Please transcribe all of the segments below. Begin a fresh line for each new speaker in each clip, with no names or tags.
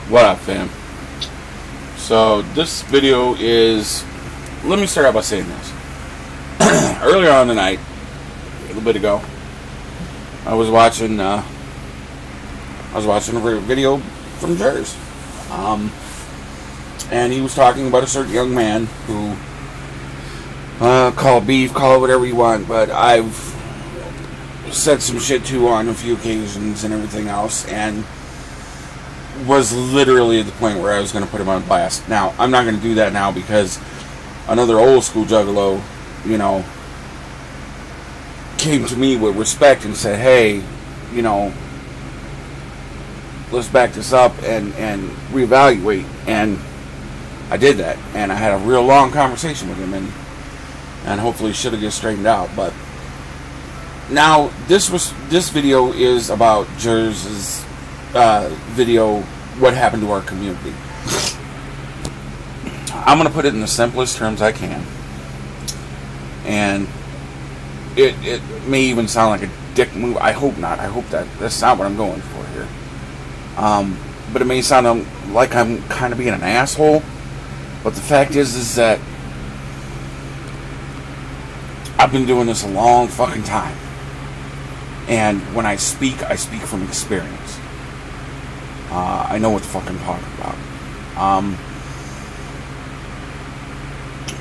What up, fam? So this video is, let me start out by saying this. Earlier on tonight, a little bit ago, I was watching a video from Jers, and he was talking about a certain young man who, call it beef, call it whatever you want, but I've said some shit to on a few occasions and everything else, and was literally at the point where I was going to put him on blast. Now, I'm not going to do that now because another old school Juggalo, you know, came to me with respect and said, hey, you know, let's back this up and reevaluate. And I did that, and I had a real long conversation with him, and hopefully should have just straightened out. But now this video is about Jers's video, what happened to our community. I'm going to put it in the simplest terms I can, and it may even sound like a dick move. I hope not. I hope that's not what I'm going for here. But it may sound like I'm kind of being an asshole, but the fact is that I've been doing this a long fucking time, and when I speak from experience. I know what the fuck I'm talking about.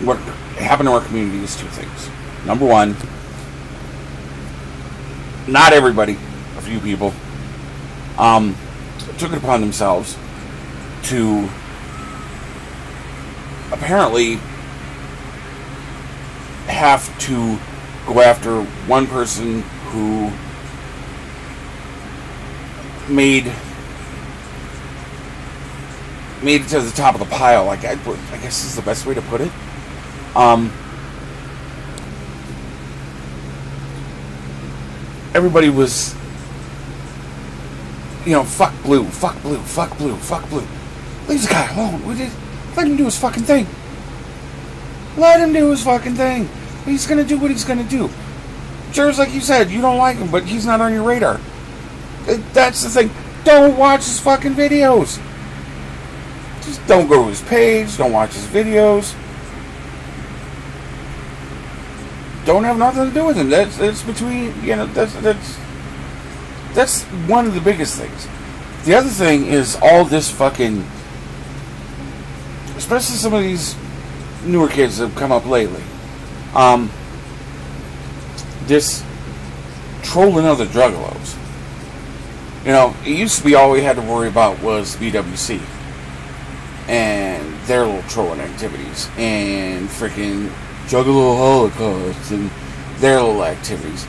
What happened to our community is two things. Number one, not everybody, a few people, took it upon themselves to apparently have to go after one person who made it to the top of the pile. Like, I guess is the best way to put it. Everybody was, you know, fuck blue, fuck blue, fuck blue, fuck blue. Leave the guy alone. Let him do his fucking thing. Let him do his fucking thing. He's gonna do what he's gonna do. Jers, like you said, you don't like him, but he's not on your radar. That's the thing. Don't watch his fucking videos. Just don't go to his page. Don't watch his videos. Don't have nothing to do with him. That's between, you know, that's one of the biggest things. The other thing is all this fucking, especially some of these newer kids that have come up lately, this trolling other Juggalos. You know, it used to be all we had to worry about was BWC and their little trolling activities, and freaking Juggalo Holocaust and their little activities.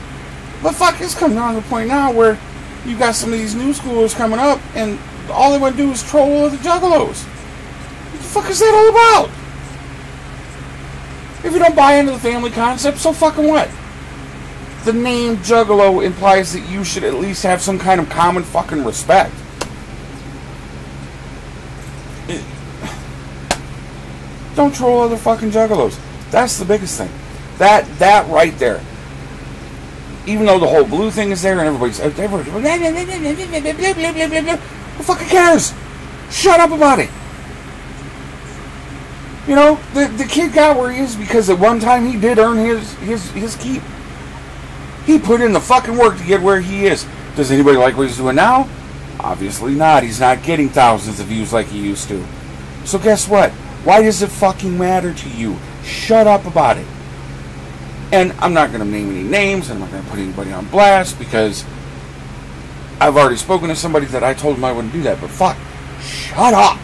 But fuck, it's coming down to the point now where you got some of these new schoolers coming up, and all they want to do is troll other Juggalos. What the fuck is that all about? If you don't buy into the family concept, so fucking what? The name Juggalo implies that you should at least have some kind of common fucking respect. Don't troll other fucking Juggalos. That's the biggest thing. That right there. Even though the whole blue thing is there and everybody's who fucking cares? Shut up about it. You know, the kid got where he is because at one time he did earn his keep. He put in the fucking work to get where he is. Does anybody like what he's doing now? Obviously not. He's not getting thousands of views like he used to. So guess what? Why does it fucking matter to you? Shut up about it. And I'm not going to name any names. I'm not going to put anybody on blast because I've already spoken to somebody that I told him I wouldn't do that. But fuck. Shut up.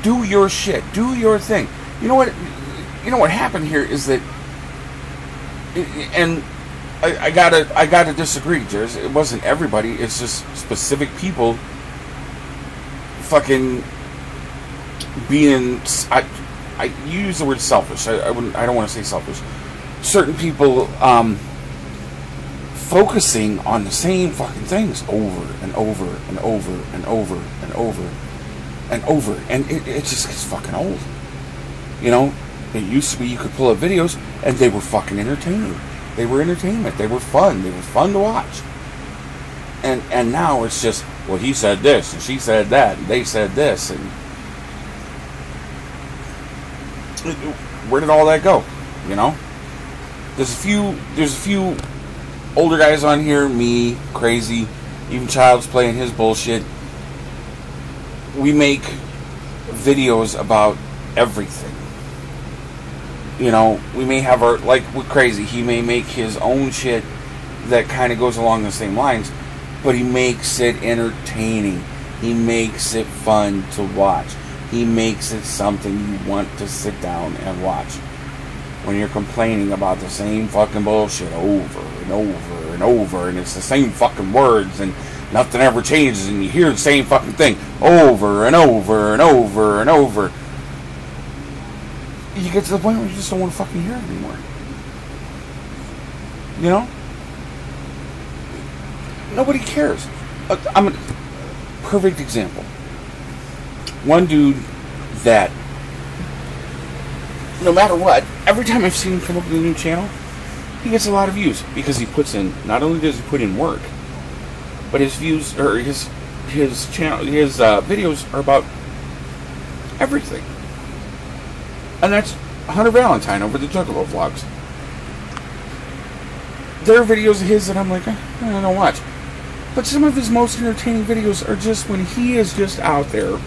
Do your shit. Do your thing. You know what? You know what happened here is that, and I gotta disagree, Jers. It wasn't everybody. It's just specific people fucking being, I use the word selfish. I don't want to say selfish. Certain people focusing on the same fucking things over and over and over and over and over and over, and it just gets fucking old. You know, it used to be you could pull up videos and they were fucking entertaining. They were entertainment. They were fun. They were fun to watch. And now it's just, well, he said this, and she said that, and they said this, and where did all that go? You know? There's a few older guys on here, me, Crazy, even Child's playing his bullshit. We make videos about everything. You know, we may have our, like with Crazy, he may make his own shit that kind of goes along the same lines, but he makes it entertaining. He makes it fun to watch. He makes it something you want to sit down and watch. When you're complaining about the same fucking bullshit over and over and over, and it's the same fucking words, and nothing ever changes, and you hear the same fucking thing over and over and over and over, you get to the point where you just don't want to fucking hear it anymore. You know? Nobody cares. I'm a perfect example. One dude that, no matter what, every time I've seen him come up with a new channel, he gets a lot of views because he puts in, not only does he put in work, but his views, or his channel, his videos are about everything. And that's Hunter Valentine over the JuggaloVlogs. There are videos of his that I'm like, I don't watch. But some of his most entertaining videos are just when he is just out there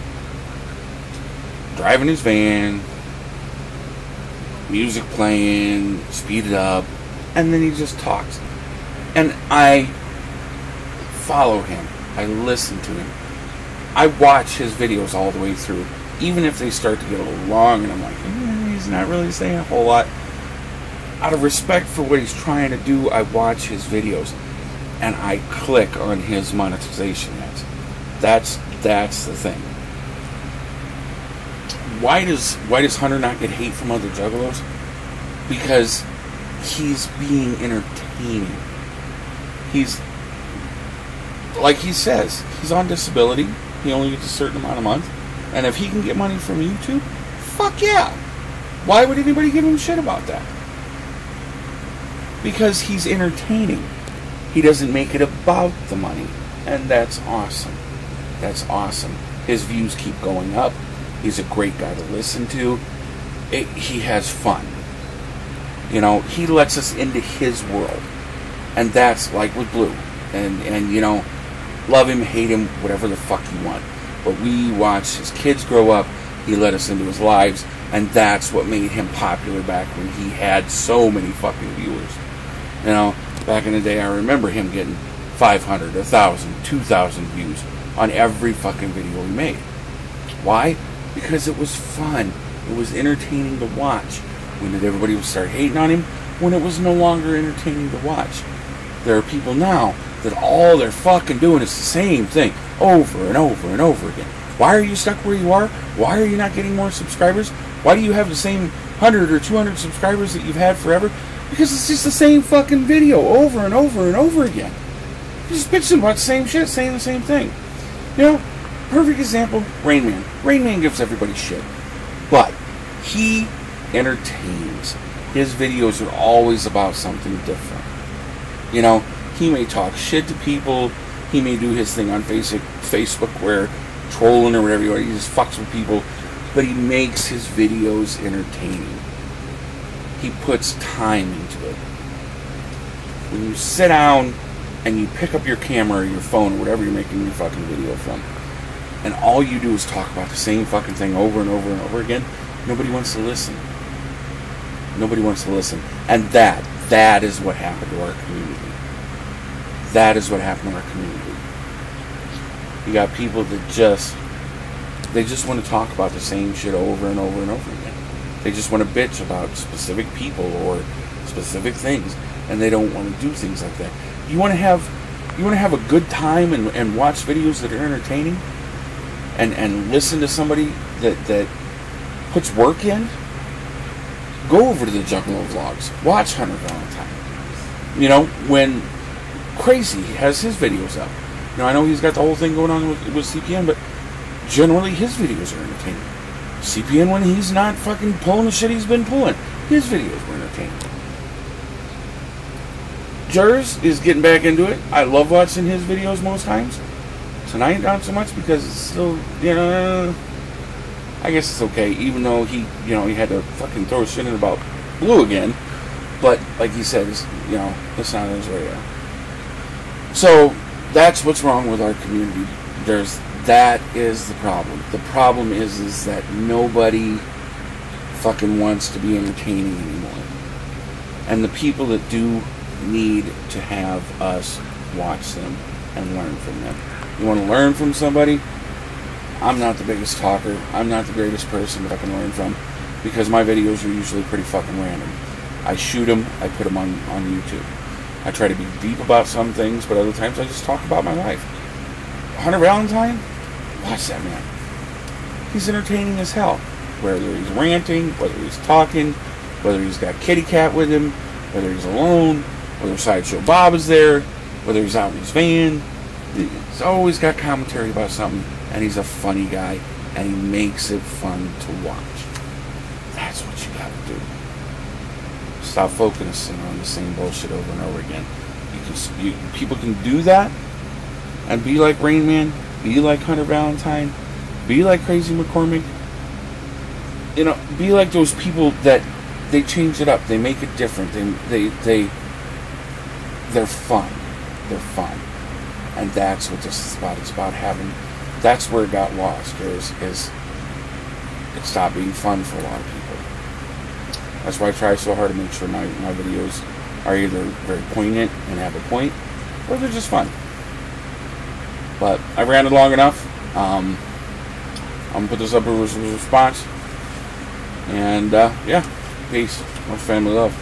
driving his van, music playing, speed it up, and then he just talks. And I follow him. I listen to him. I watch his videos all the way through, even if they start to get a little long, and I'm like, he's not really saying a whole lot. Out of respect for what he's trying to do, I watch his videos, and I click on his monetization ads. That's the thing. Why does Hunter not get hate from other juggalos? Because he's being entertaining. He's, like he says, he's on disability. He only gets a certain amount a month. And if he can get money from YouTube, fuck yeah. Why would anybody give him shit about that? Because he's entertaining. He doesn't make it about the money. And that's awesome. That's awesome. His views keep going up. He's a great guy to listen to. He has fun. You know, he lets us into his world. And that's like with Blue. And you know, love him, hate him, whatever the fuck you want. But we watch his kids grow up. He let us into his lives. And that's what made him popular back when he had so many fucking viewers. You know, back in the day, I remember him getting 500, 1,000, 2,000 views on every fucking video he made. Why? Because it was fun. It was entertaining to watch. When did everybody start hating on him? When it was no longer entertaining to watch. There are people now that all they're fucking doing is the same thing over and over and over again. Why are you stuck where you are? Why are you not getting more subscribers? Why do you have the same 100 or 200 subscribers that you've had forever? Because it's just the same fucking video over and over and over again. You're just bitching about the same shit, saying the same thing. You know, perfect example, Rain Man. Rain Man gives everybody shit. But he entertains. His videos are always about something different. You know, he may talk shit to people. He may do his thing on Facebook where trolling or whatever, he just fucks with people. But he makes his videos entertaining. He puts time into it. When you sit down and you pick up your camera or your phone or whatever you're making your fucking video from, and all you do is talk about the same fucking thing over and over and over again, nobody wants to listen. Nobody wants to listen. And that is what happened to our community. That is what happened to our community. You got people that just want to talk about the same shit over and over and over again. They just want to bitch about specific people or specific things, and they don't want to do things like that. You want to have a good time and watch videos that are entertaining, and listen to somebody that puts work in. Go over to the JuggaloVlogs. Watch Hunter Valentine. You know, when Crazy has his videos up. Now I know he's got the whole thing going on with CPN, but generally his videos are entertaining. CPN, when he's not fucking pulling the shit he's been pulling, his videos were entertaining. Jers is getting back into it. I love watching his videos most times. Tonight, not so much because it's still, I guess it's okay. Even though he had to fucking throw shit in about Blue again. But, like he says, it's not on his radar. So, that's what's wrong with our community. That is the problem. The problem is that nobody fucking wants to be entertaining anymore. And the people that do need to have us watch them and learn from them. You want to learn from somebody? I'm not the biggest talker. I'm not the greatest person that I can learn from because my videos are usually pretty fucking random. I shoot them, I put them on YouTube. I try to be deep about some things, but other times I just talk about my life. Hunter Valintine? Watch that man. He's entertaining as hell. Whether he's ranting, whether he's talking, whether he's got Kitty Cat with him, whether he's alone, whether Sideshow Bob is there, whether he's out in his van. He's always got commentary about something, and he's a funny guy, and he makes it fun to watch. That's what you gotta do. Stop focusing on the same bullshit over and over again. People can do that and be like Rain Man, be like Hunter Valintine, be like KrezyMcKormik. Be like those people that they change it up, they make it different. They're fun. They're fun. And that's what this is about. It's about having. That's where it got lost. Is it stopped being fun for a lot of people. That's why I try so hard to make sure my videos are either very poignant and have a point, or they're just fun. But I ranted long enough. I'm gonna put this up as a response. And yeah, peace. Much family love.